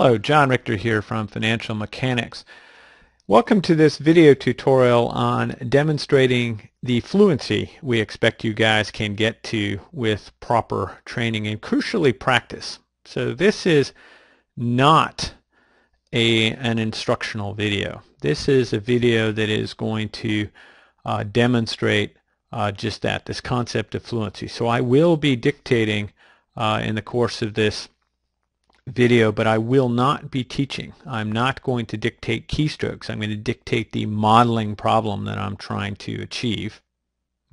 Hello, John Richter here from Financial Mechanics. Welcome to this video tutorial on demonstrating the fluency we expect you guys can get to with proper training and crucially practice. So this is not an instructional video. This is a video that is going to demonstrate just that, this concept of fluency. So I will be dictating in the course of this video, but I will not be teaching. I'm not going to dictate keystrokes. I'm going to dictate the modeling problem that I'm trying to achieve.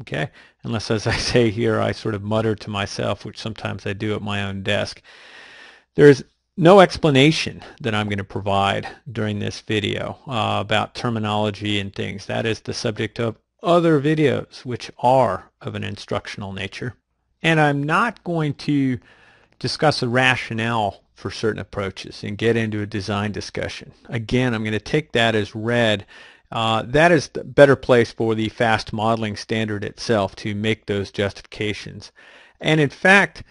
Okay? Unless, as I say here, I sort of mutter to myself, which sometimes I do at my own desk. There's no explanation that I'm going to provide during this video about terminology and things. That is the subject of other videos which are of an instructional nature. And I'm not going to discuss a rationale for certain approaches and get into a design discussion. Again, I'm going to take that as read. That is the better place for the fast modeling standard itself to make those justifications. And in fact,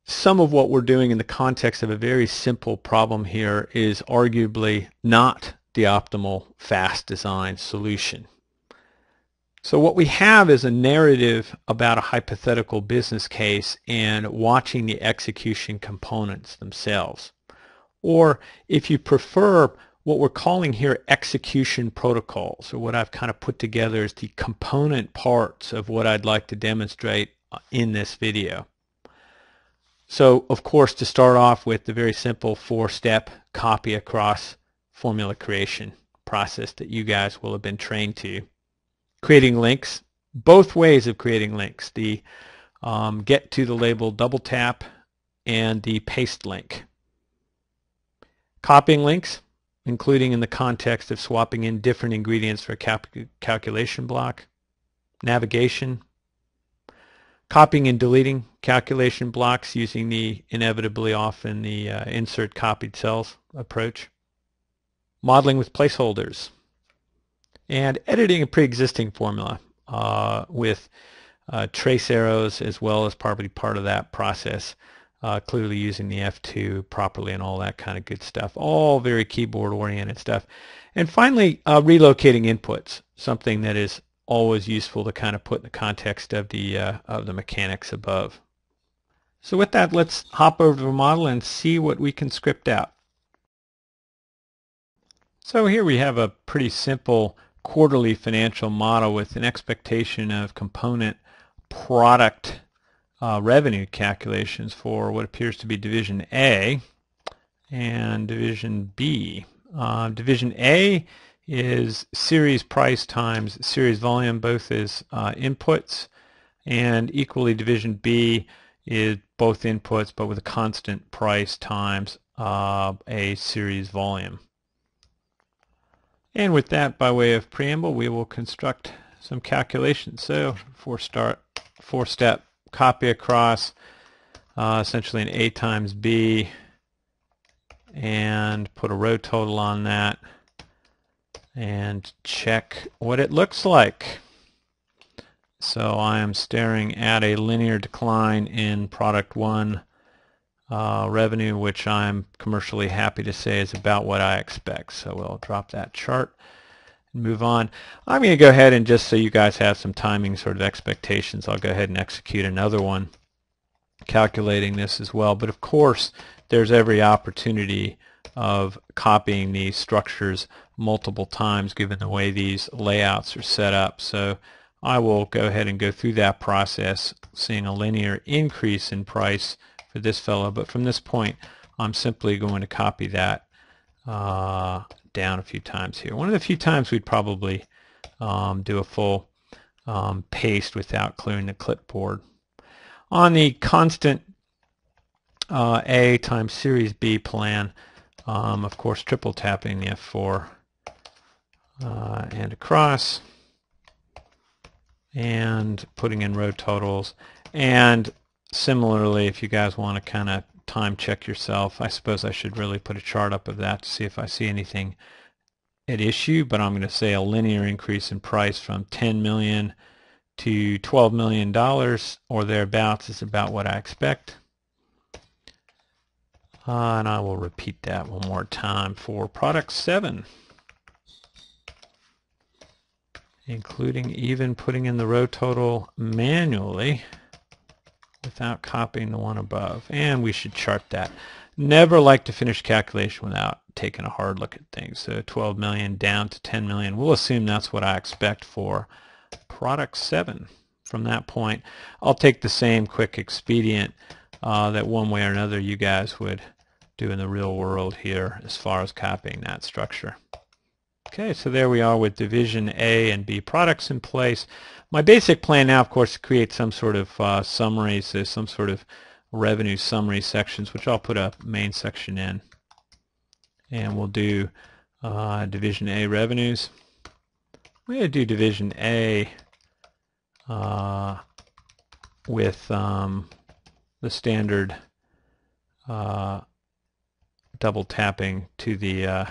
some of what we're doing in the context of a very simple problem here is arguably not the optimal fast design solution. So what we have is a narrative about a hypothetical business case and watching the execution components themselves. Or if you prefer, what we're calling here execution protocols, or what I've kind of put together as the component parts of what I'd like to demonstrate in this video. So of course, to start off with the very simple four-step copy across formula creation process that you guys will have been trained to. Creating links, both ways of creating links, the get to the label double tap and the paste link. Copying links, including in the context of swapping in different ingredients for a calculation block. Navigation. Copying and deleting calculation blocks using the inevitably often the insert copied cells approach. Modeling with placeholders. And editing a pre-existing formula with trace arrows as well as probably part of that process, clearly using the F2 properly and all that kind of good stuff. All very keyboard-oriented stuff. And finally, relocating inputs, something that is always useful to kind of put in the context of the mechanics above. So with that, let's hop over to the model and see what we can script out. So here we have a pretty simple quarterly financial model with an expectation of component product revenue calculations for what appears to be Division A and Division B. Division A is series price times series volume, both as inputs, and equally Division B is both inputs but with a constant price times a series volume. And with that, by way of preamble, we will construct some calculations. So four-step copy across, essentially an A times B, and put a row total on that, and check what it looks like. So I am staring at a linear decline in product one revenue, which I'm commercially happy to say is about what I expect. So we'll drop that chart and move on. I'm going to go ahead and, just so you guys have some timing sort of expectations, I'll go ahead and execute another one calculating this as well. But of course, there's every opportunity of copying these structures multiple times given the way these layouts are set up. So I will go ahead and go through that process, seeing a linear increase in price for this fellow, but from this point I'm simply going to copy that down a few times here. One of the few times we'd probably do a full paste without clearing the clipboard. On the constant A times series B plan, of course triple tapping the F4 and across and putting in row totals. And similarly, if you guys want to kind of time check yourself, I suppose I should really put a chart up of that to see if I see anything at issue, but I'm going to say a linear increase in price from $10 million to $12 million or thereabouts is about what I expect. And I will repeat that one more time for product 7, including even putting in the row total manually without copying the one above. And we should chart that. Never like to finish calculation without taking a hard look at things. So 12 million down to 10 million. We'll assume that's what I expect for product 7. From that point, I'll take the same quick expedient that one way or another you guys would do in the real world here as far as copying that structure. Okay, so there we are with division A and B products in place. My basic plan now, of course, is to create some sort of summaries, so some sort of revenue summary sections, which I'll put a main section in. And we'll do division A revenues. We're going to do division A with the standard double tapping to the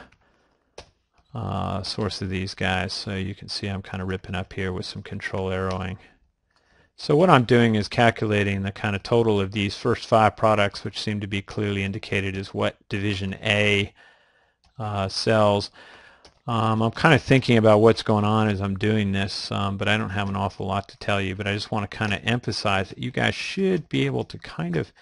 source of these guys. So you can see I'm kind of ripping up here with some control arrowing. So what I'm doing is calculating the kind of total of these first 5 products, which seem to be clearly indicated as what division A sells. I'm kind of thinking about what's going on as I'm doing this, but I don't have an awful lot to tell you. But I just want to kind of emphasize that you guys should be able to kind of,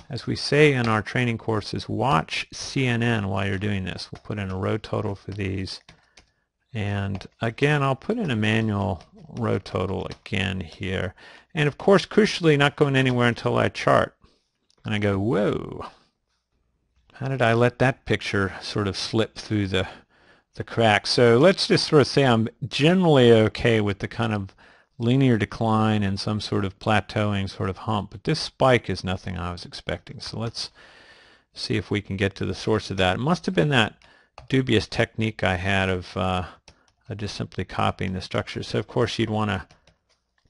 as we say in our training courses, watch CNN while you're doing this. We'll put in a row total for these. And again, I'll put in a manual row total again here. And of course, crucially, not going anywhere until I chart. And I go, whoa, how did I let that picture sort of slip through the cracks? So let's just sort of say I'm generally okay with the kind of linear decline and some sort of plateauing sort of hump. But this spike is nothing I was expecting. So let's see if we can get to the source of that. It must have been that dubious technique I had of just simply copying the structure. So of course you'd want to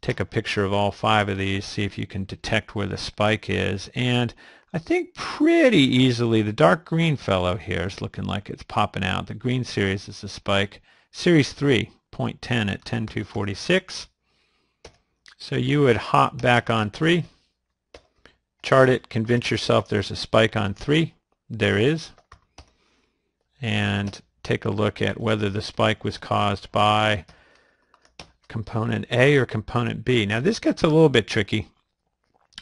take a picture of all 5 of these, see if you can detect where the spike is. And I think pretty easily the dark green fellow here is looking like it's popping out. The green series is the spike. Series 3, 0.10 at 10,246. So you would hop back on 3, chart it, convince yourself there's a spike on 3. There is. And take a look at whether the spike was caused by component A or component B. Now this gets a little bit tricky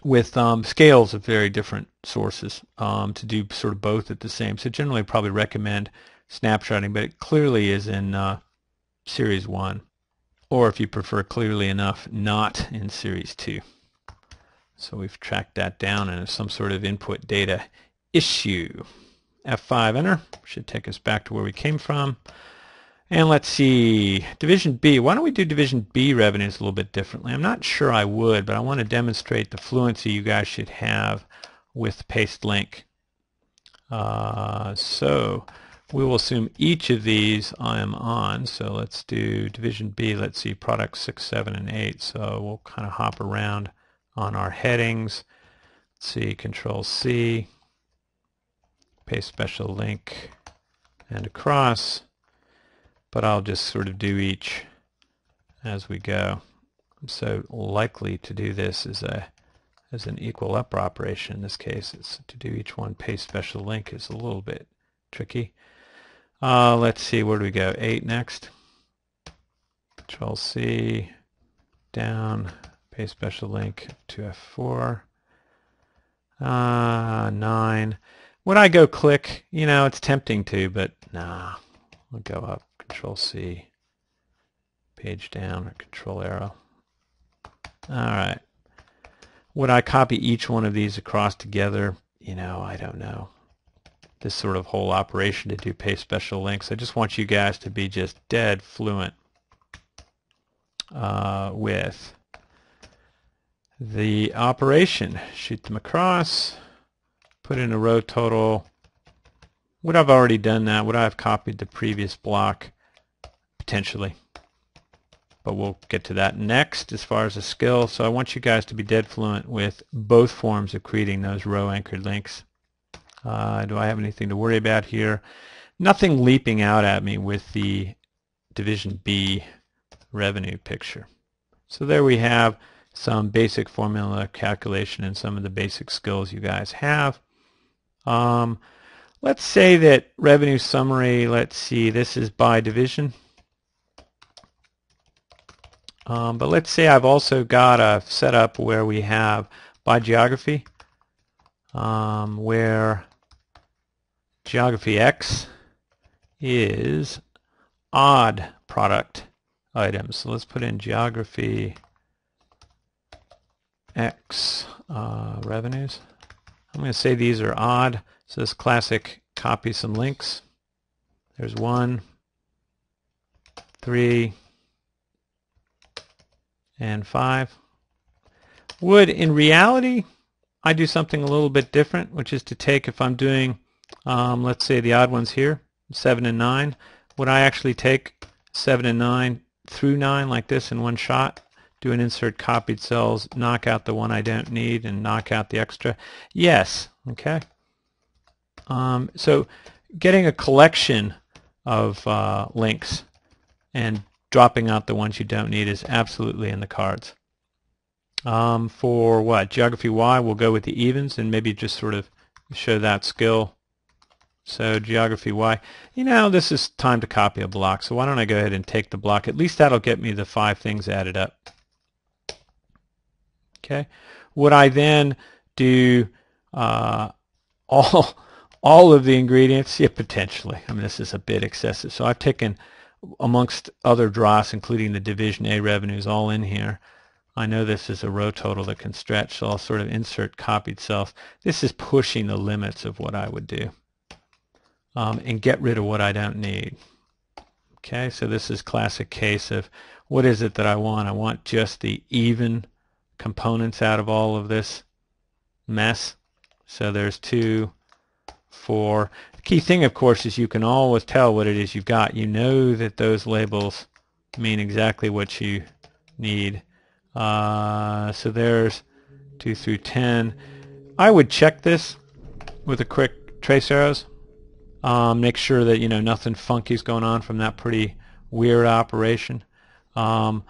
with scales of very different sources to do sort of both at the same. So generally probably recommend snapshotting, but it clearly is in series 1. Or if you prefer clearly enough, not in series 2. So we've tracked that down and it's some sort of input data issue. F5 enter should take us back to where we came from. And let's see, division B. Why don't we do division B revenues a little bit differently? I'm not sure I would, but I want to demonstrate the fluency you guys should have with paste link. So we will assume each of these I am on. So let's do division B. Let's see, products 6, 7, and 8. So we'll kind of hop around on our headings. Let's see, Control C, paste special link, and across. But I'll just sort of do each as we go. I'm so likely to do this as an equal upper operation. In this case, it's to do each one paste special link is a little bit tricky. Let's see, where do we go? 8 next. Control C, down, paste special link to F4. 9. When I go click, you know, it's tempting to, but nah, I'll go up. Control C, page down, or control arrow. All right. Would I copy each one of these across together? You know, I don't know. This sort of whole operation to do paste special links. I just want you guys to be just dead fluent with the operation. Shoot them across, put in a row total. Would I have already done that? Would I have copied the previous block? Potentially. But we'll get to that next as far as a skill. So I want you guys to be dead fluent with both forms of creating those row anchored links. Do I have anything to worry about here? Nothing leaping out at me with the division B revenue picture. So there we have some basic formula calculation and some of the basic skills you guys have. Let's say that revenue summary, let's see, this is by division. But let's say I've also got a setup where we have by geography, where geography X is odd product items. So let's put in geography X revenues. I'm going to say these are odd. So this classic copy some links. There's 1, 3, and 5. Would in reality I do something a little bit different, which is to take, if I'm doing let's say the odd ones here, 7 and 9, would I actually take 7 and 9 through 9 like this in one shot, do an insert copied cells, knock out the one I don't need and knock out the extra? Yes. Okay. So getting a collection of links and dropping out the ones you don't need is absolutely in the cards. For what? Geography Y, we'll go with the evens and maybe just sort of show that skill. So geography Y, this is time to copy a block, so why don't I go ahead and take the block? At least that'll get me the 5 things added up. Okay. Would I then do all of the ingredients? Yeah, potentially. I mean, this is a bit excessive. So I've taken, amongst other dross, including the division A revenues, all in here. I know this is a row total that can stretch, so I'll sort of insert copied cells. This is pushing the limits of what I would do, and get rid of what I don't need. Okay, so this is classic case of what is it that I want? I want just the even components out of all of this mess. So there's 2, 4. The key thing, of course, is you can always tell what it is you've got. You know that those labels mean exactly what you need. So there's 2 through 10. I would check this with a quick trace arrows. Make sure that nothing funky is going on from that pretty weird operation. Don't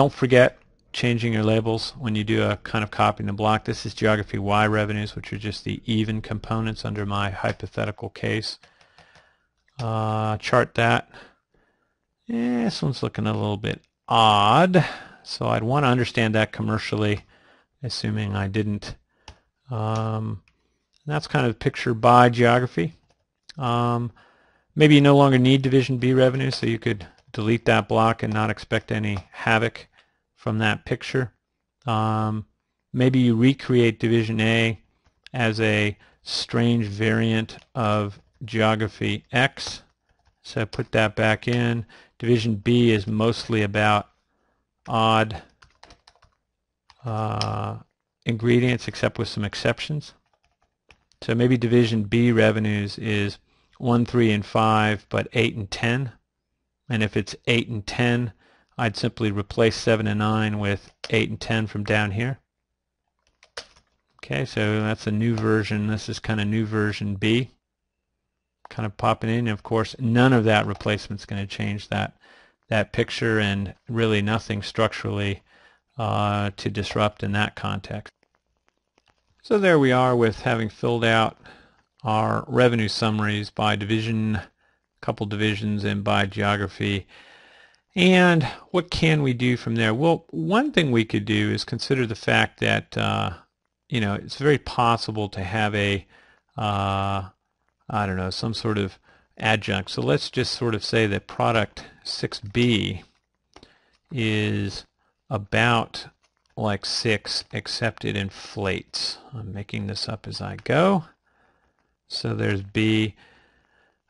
forget changing your labels when you do a kind of copy in the block. This is geography Y revenues, which are just the even components under my hypothetical case. Chart that. This one's looking a little bit odd, so I'd want to understand that commercially, assuming I didn't. That's kind of the picture by geography. Maybe you no longer need division B revenue, so you could delete that block and not expect any havoc from that picture. Maybe you recreate division A as a strange variant of geography X, so put that back in. Division B is mostly about odd ingredients, except with some exceptions. So maybe division B revenues is 1, 3, and 5, but 8 and 10. And if it's 8 and 10, I'd simply replace 7 and 9 with 8 and 10 from down here. Okay, so that's a new version. This is kind of new version B, kind of popping in. And of course, none of that replacement's going to change that picture, and really nothing structurally to disrupt in that context. So there we are with having filled out our revenue summaries by division, a couple divisions, and by geography. And what can we do from there? Well, one thing we could do is consider the fact that it's very possible to have a I don't know, some sort of adjunct. So let's just sort of say that product 6B is about like 6, except it inflates. I'm making this up as I go. So there's B.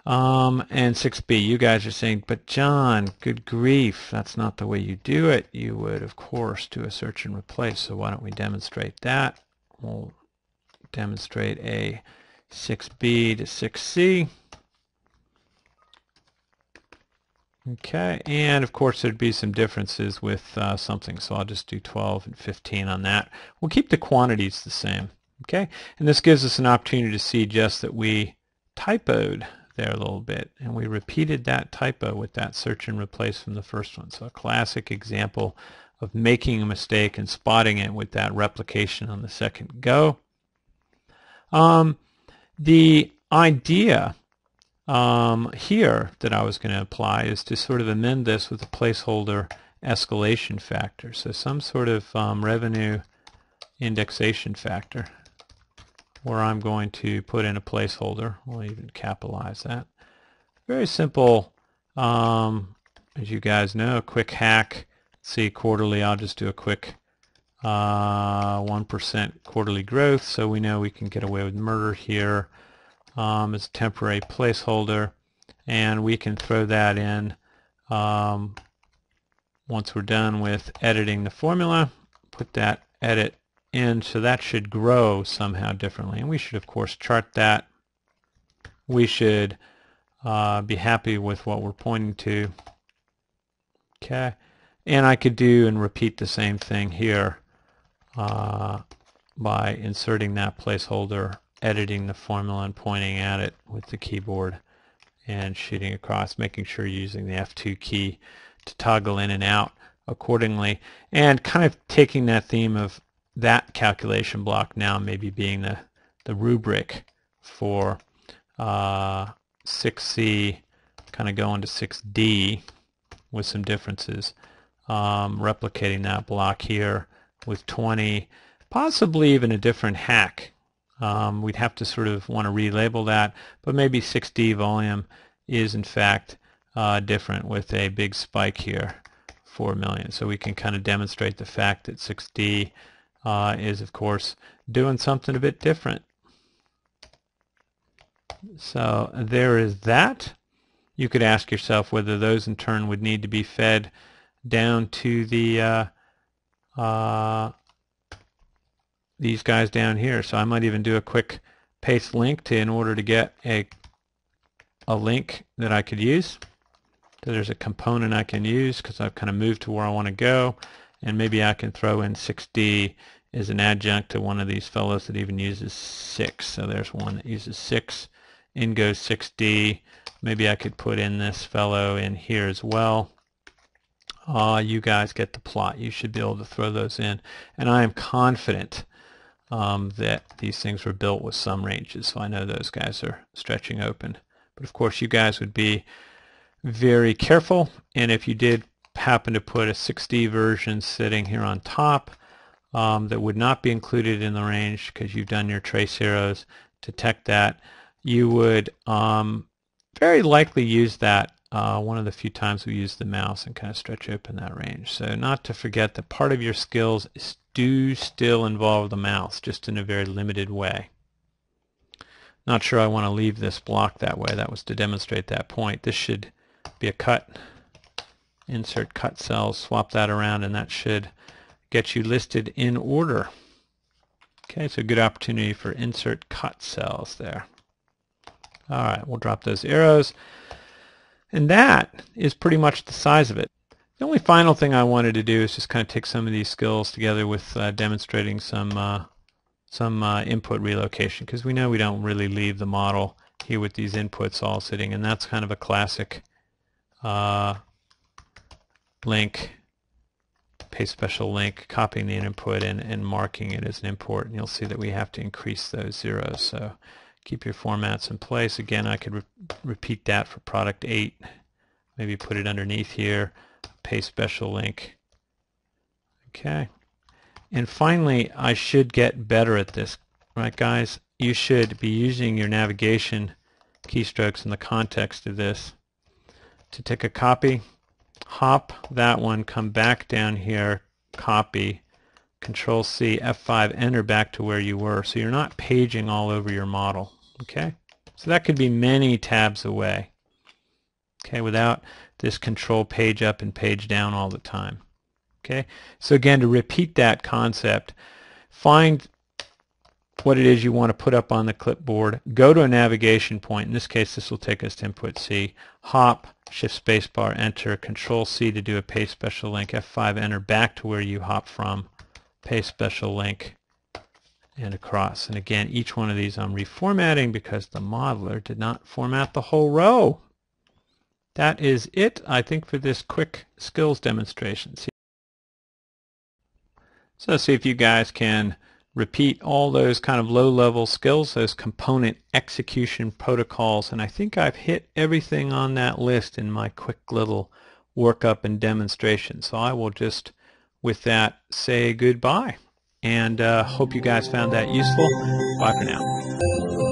And 6B, you guys are saying, but John, good grief, that's not the way you do it. You would, of course, do a search and replace. So why don't we demonstrate that? We'll demonstrate a 6B to 6C. Okay, and of course there'd be some differences with something, so I'll just do 12 and 15 on that. We'll keep the quantities the same. Okay, and this gives us an opportunity to see just that we typoed there a little bit, and we repeated that typo with that search and replace from the first one. So a classic example of making a mistake and spotting it with that replication on the second go. The idea here that I was going to apply is to sort of amend this with a placeholder escalation factor. So some sort of revenue indexation factor where I'm going to put in a placeholder. We'll even capitalize that. Very simple, as you guys know, a quick hack. See, quarterly, I'll just do a quick 1% quarterly growth, so we know we can get away with murder here as a temporary placeholder, and we can throw that in once we're done with editing the formula. Put that edit in, so that should grow somehow differently, and we should of course chart that. We should be happy with what we're pointing to. Okay, and I could do and repeat the same thing here by inserting that placeholder, editing the formula and pointing at it with the keyboard and shooting across, making sure you're using the F2 key to toggle in and out accordingly, and kind of taking that theme of that calculation block now maybe being the rubric for 6C, kind of going to 6D with some differences, replicating that block here with 20, possibly even a different hack. We'd have to sort of want to relabel that, but maybe 6D volume is in fact different with a big spike here, 4 million. So we can kind of demonstrate the fact that 6D is of course doing something a bit different. So there is that. You could ask yourself whether those in turn would need to be fed down to the these guys down here. So I might even do a quick paste link in order to get a link that I could use. So there's a component I can use because I've kind of moved to where I want to go, and maybe I can throw in 6D as an adjunct to one of these fellows that even uses 6. So there's one that uses 6. In goes 6D. Maybe I could put in this fellow in here as well. You guys get the plot. You should be able to throw those in. And I am confident that these things were built with some ranges, so I know those guys are stretching open. But of course you guys would be very careful, and if you did happen to put a 6D version sitting here on top that would not be included in the range because you've done your trace arrows to detect that, you would very likely use that one of the few times we use the mouse and kind of stretch open that range. So not to forget that part of your skills do still involve the mouse, just in a very limited way. Not sure I want to leave this block that way. That was to demonstrate that point. This should be a cut. Insert cut cells, swap that around, and that should get you listed in order. Okay, so good opportunity for insert cut cells there. All right, we'll drop those arrows. And that is pretty much the size of it. The only final thing I wanted to do is just kind of take some of these skills together with demonstrating some input relocation, because we know we don't really leave the model here with these inputs all sitting, and that's kind of a classic link, paste special link, copying the input and marking it as an import, and you'll see that we have to increase those zeros. So keep your formats in place. Again, I could repeat that for product 8, maybe put it underneath here, paste special link. Okay. And finally, I should get better at this, right guys? You should be using your navigation keystrokes in the context of this to take a copy, hop that one, come back down here, copy, Control C, F5, enter back to where you were, so you're not paging all over your model. Okay? So that could be many tabs away. Okay, without this control page up and page down all the time. Okay, so again, to repeat that concept, find what it is you want to put up on the clipboard, go to a navigation point. In this case, this will take us to input C, hop, shift spacebar, enter, Control C to do a paste special link, F5, enter back to where you hop from, paste special link, and across. And again, each one of these I'm reformatting because the modeler did not format the whole row. That is it, I think, for this quick skills demonstration. So see if you guys can repeat all those kind of low-level skills, those component execution protocols, and I think I've hit everything on that list in my quick little workup and demonstration. So I will just, with that, say goodbye, and hope you guys found that useful. Bye for now.